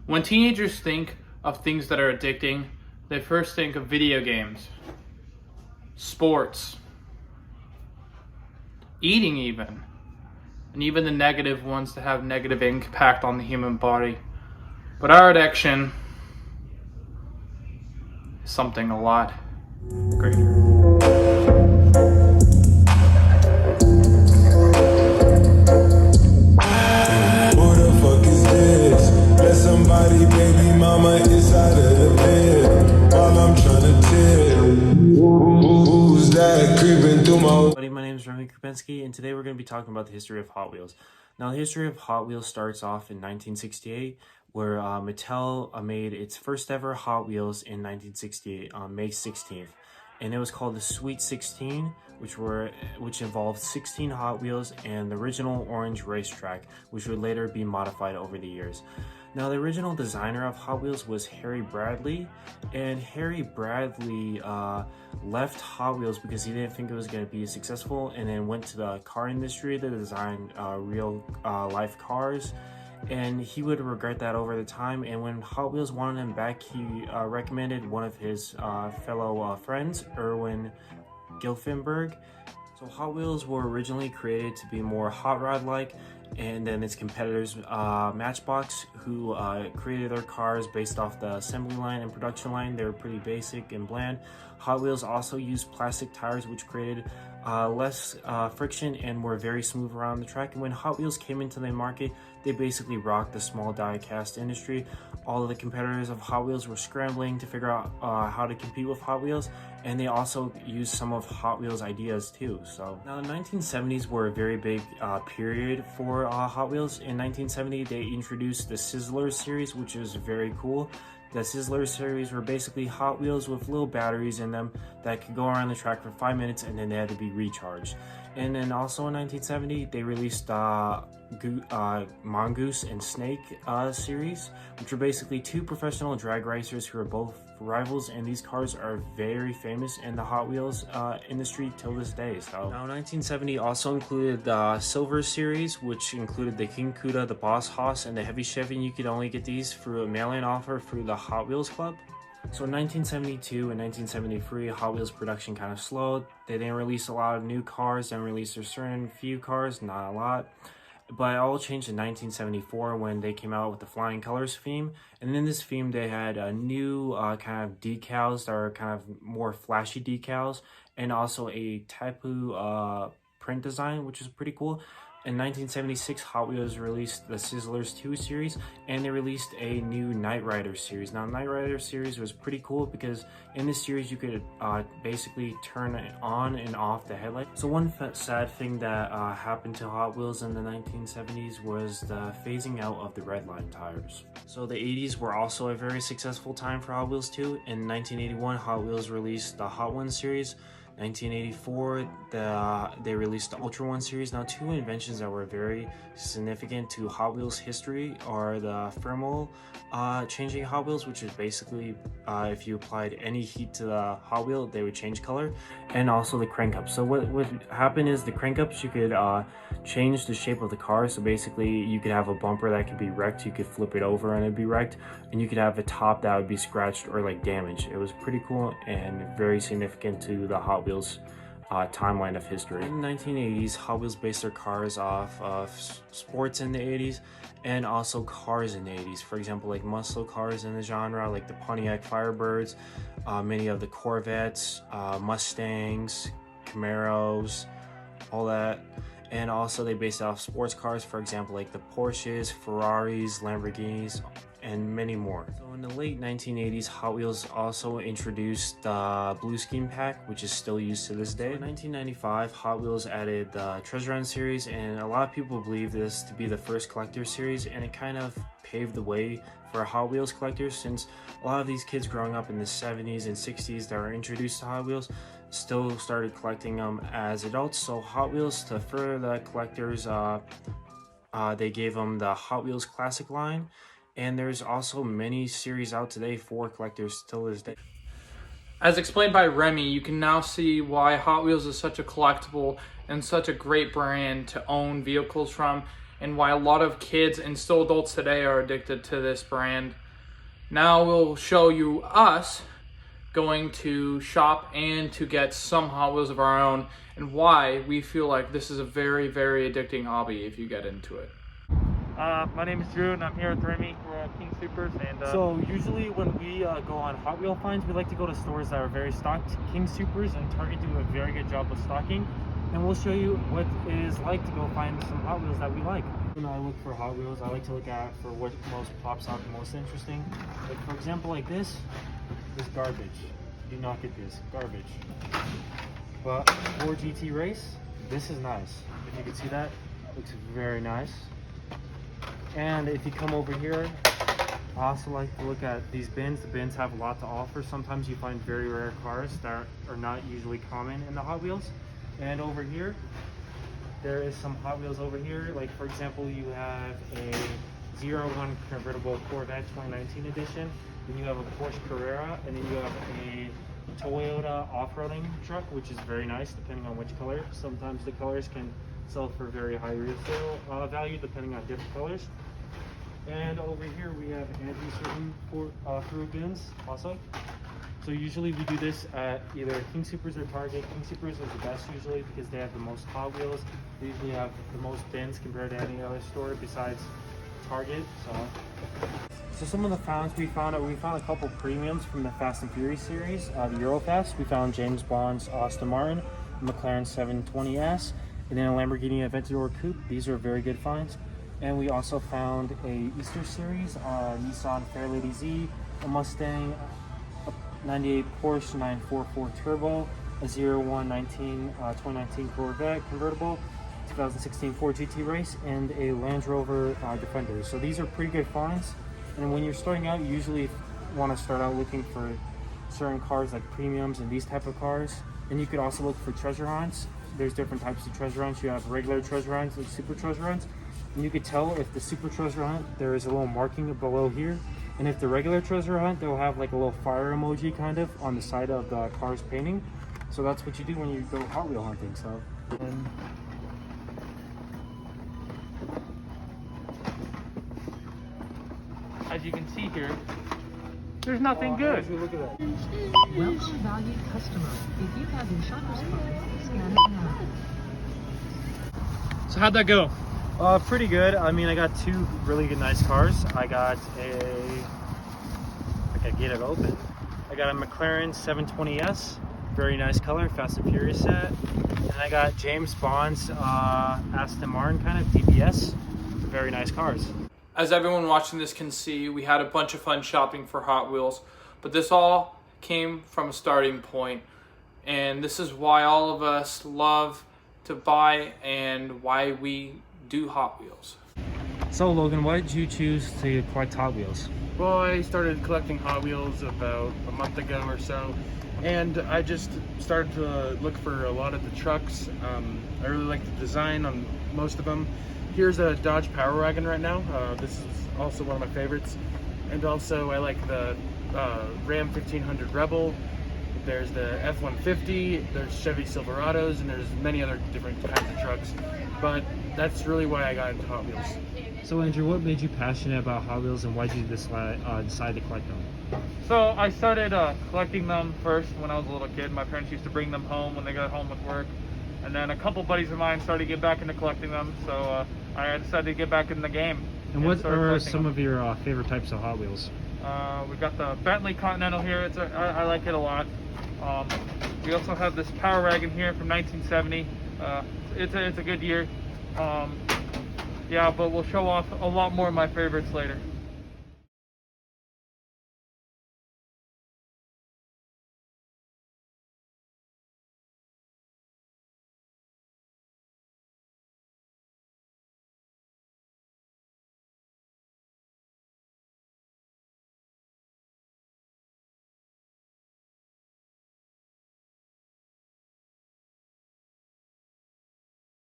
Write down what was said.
When teenagers think of things that are addicting, they first think of video games, sports, eating even, and even the negative ones that have negative impact on the human body. But our addiction is something a lot greater. Somebody, baby mama, inside of the bed while I'm trying to tell. Who's that creeping through my... My name is Remy Krupensky, and today we're going to be talking about the history of Hot Wheels. Now, the history of Hot Wheels starts off in 1968, where Mattel made its first ever Hot Wheels in 1968 on May 16th, and it was called the Sweet 16, which involved 16 Hot Wheels and the original orange racetrack, which would later be modified over the years. Now, the original designer of Hot Wheels was Harry Bradley, and Harry Bradley left Hot Wheels because he didn't think it was going to be successful, and then went to the car industry to design real life cars, and he would regret that over the time. And when Hot Wheels wanted him back, he recommended one of his fellow friends, Erwin Gilfenberg. So Hot Wheels were originally created to be more hot rod-like, and then its competitors, Matchbox, who created their cars based off the assembly line and production line. They were pretty basic and bland. Hot Wheels also used plastic tires, which created less friction and were very smooth around the track. And when Hot Wheels came into the market, they basically rocked the small die-cast industry. All of the competitors of Hot Wheels were scrambling to figure out how to compete with Hot Wheels, and they also used some of Hot Wheels ideas too. So now the 1970s were a very big period for Hot Wheels. In 1970, they introduced the Sizzler series, which is very cool. The Sizzler series were basically Hot Wheels with little batteries in them that could go around the track for 5 minutes, and then they had to be recharged. And then also in 1970, they released Mongoose and Snake series, which were basically two professional drag racers who are both rivals, and these cars are very famous in the Hot Wheels industry till this day. So now 1970 also included the Silver series, which included the King Cuda, the Boss Hoss, and the Heavy Chevy, and you could only get these through a mail-in offer through the Hot Wheels Club. So in 1972 and 1973, Hot Wheels production kind of slowed. They didn't release a lot of new cars, didn't release a certain few cars, not a lot. But it all changed in 1974 when they came out with the Flying Colors theme. And in this theme, they had new kind of decals that are kind of more flashy decals, and also a Tapu print design, which is pretty cool. In 1976, Hot Wheels released the Sizzlers 2 series, and they released a new Knight Rider series. Now, Knight Rider series was pretty cool because in this series, you could basically turn it on and off the headlight. So one sad thing that happened to Hot Wheels in the 1970s was the phasing out of the Redline tires. So the 80s were also a very successful time for Hot Wheels too. In 1981, Hot Wheels released the Hot One series. 1984, they released the Ultra One series. Now, two inventions that were very significant to Hot Wheels history are the thermal changing Hot Wheels, which is basically if you applied any heat to the Hot Wheel, they would change color, and also the crank up. So what happened is the crank ups, you could change the shape of the car. So basically, you could have a bumper that could be wrecked, you could flip it over and it'd be wrecked, and you could have a top that would be scratched or like damaged. It was pretty cool and very significant to the Hot Wheels timeline of history. In the 1980s, Hot Wheels based their cars off of sports in the 80s and also cars in the 80s. For example, like muscle cars in the genre, like the Pontiac Firebirds, many of the Corvettes, Mustangs, Camaros, all that. And also they based it off sports cars, for example, like the Porsches, Ferraris, Lamborghinis, and many more. So in the late 1980s, Hot Wheels also introduced the Blue Scheme Pack, which is still used to this day. In 1995, Hot Wheels added the Treasure Hunt series, and a lot of people believe this to be the first collector series, and it kind of paved the way for Hot Wheels collectors, since a lot of these kids growing up in the 70s and 60s that were introduced to Hot Wheels still started collecting them as adults. So Hot Wheels, to further the collectors, they gave them the Hot Wheels Classic line, and there's also many series out today for collectors till this day. As explained by Remy, you can now see why Hot Wheels is such a collectible and such a great brand to own vehicles from. and why a lot of kids and still adults today are addicted to this brand. Now we'll show you us going to shop and to get some Hot Wheels of our own, and why we feel like this is a very, very addicting hobby if you get into it. My name is Drew, and I'm here with Remy. We're at King Supers, and So usually when we go on Hot Wheel finds, we like to go to stores that are very stocked. King Supers and Target do a very good job of stocking, and we'll show you what it is like to go find some Hot Wheels that we like. When I look for Hot Wheels, I like to look at for what most pops out the most interesting. Like for example, like this garbage. Do not get this, garbage. But for GT Race, this is nice. If you can see that, looks very nice. And if you come over here, I also like to look at these bins. The bins have a lot to offer. Sometimes you find very rare cars that are not usually common in the Hot Wheels. And over here, there is some Hot Wheels over here. Like for example, you have a 01 convertible Corvette 2019 edition. Then you have a Porsche Carrera, and then you have a Toyota off-roading truck, which is very nice depending on which color. Sometimes the colors can sell for very high resale value depending on different colors. And over here we have anti-certain through bins also. So usually we do this at either King Supers or Target. King Supers is the best usually because they have the most Hot Wheels. They usually have the most bins compared to any other store besides Target. So some of the finds we found a couple premiums from the Fast and Furious series. The Eurofast, we found James Bond's Aston Martin, McLaren 720S, and then a Lamborghini Aventador Coupe. These are very good finds. And we also found a Easter series, Nissan Fairlady Z, a Mustang 98 Porsche 944 Turbo, a 2019 Corvette convertible, 2016 Ford GT Race, and a Land Rover Defender. So these are pretty good finds. And when you're starting out, you usually want to start out looking for certain cars like premiums and these type of cars. And you could also look for treasure hunts. There's different types of treasure hunts. You have regular treasure hunts and super treasure hunts. And you could tell if the super treasure hunt, there is a little marking below here. And if the regular treasure hunt, they'll have like a little fire emoji kind of on the side of the car's painting. So that's what you do when you go Hot Wheel hunting. So. as you can see here, there's nothing good. Look at that. Welcome, valued customer. If you have your shopper's card, scan it now. So how'd that go? Pretty good. I mean, I got two really good, nice cars. I got I can get it open. I got a McLaren 720S, very nice color, Fast and Furious set. And I got James Bond's Aston Martin kind of DBS, very nice cars. As everyone watching this can see, we had a bunch of fun shopping for Hot Wheels, but this all came from a starting point, and this is why all of us love to buy and why we do Hot Wheels. So Logan, why did you choose to collect Hot Wheels? Well, I started collecting Hot Wheels about a month ago or so, and I just started to look for a lot of the trucks. I really like the design on most of them. Here's a Dodge Power Wagon right now. This is also one of my favorites. And also I like the Ram 1500 Rebel. There's the F-150, there's Chevy Silverados, and there's many other different kinds of trucks. But that's really why I got into Hot Wheels. So Andrew, what made you passionate about Hot Wheels and why did you decide to collect them? So I started collecting them first when I was a little kid. My parents used to bring them home when they got home with work. And then a couple buddies of mine started to get back into collecting them. So I decided to get back in the game. And what are some of your favorite types of Hot Wheels? We got the Bentley Continental here. I like it a lot. We also have this Power Wagon here from 1970. It's a good year. Yeah, but we'll show off a lot more of my favorites later.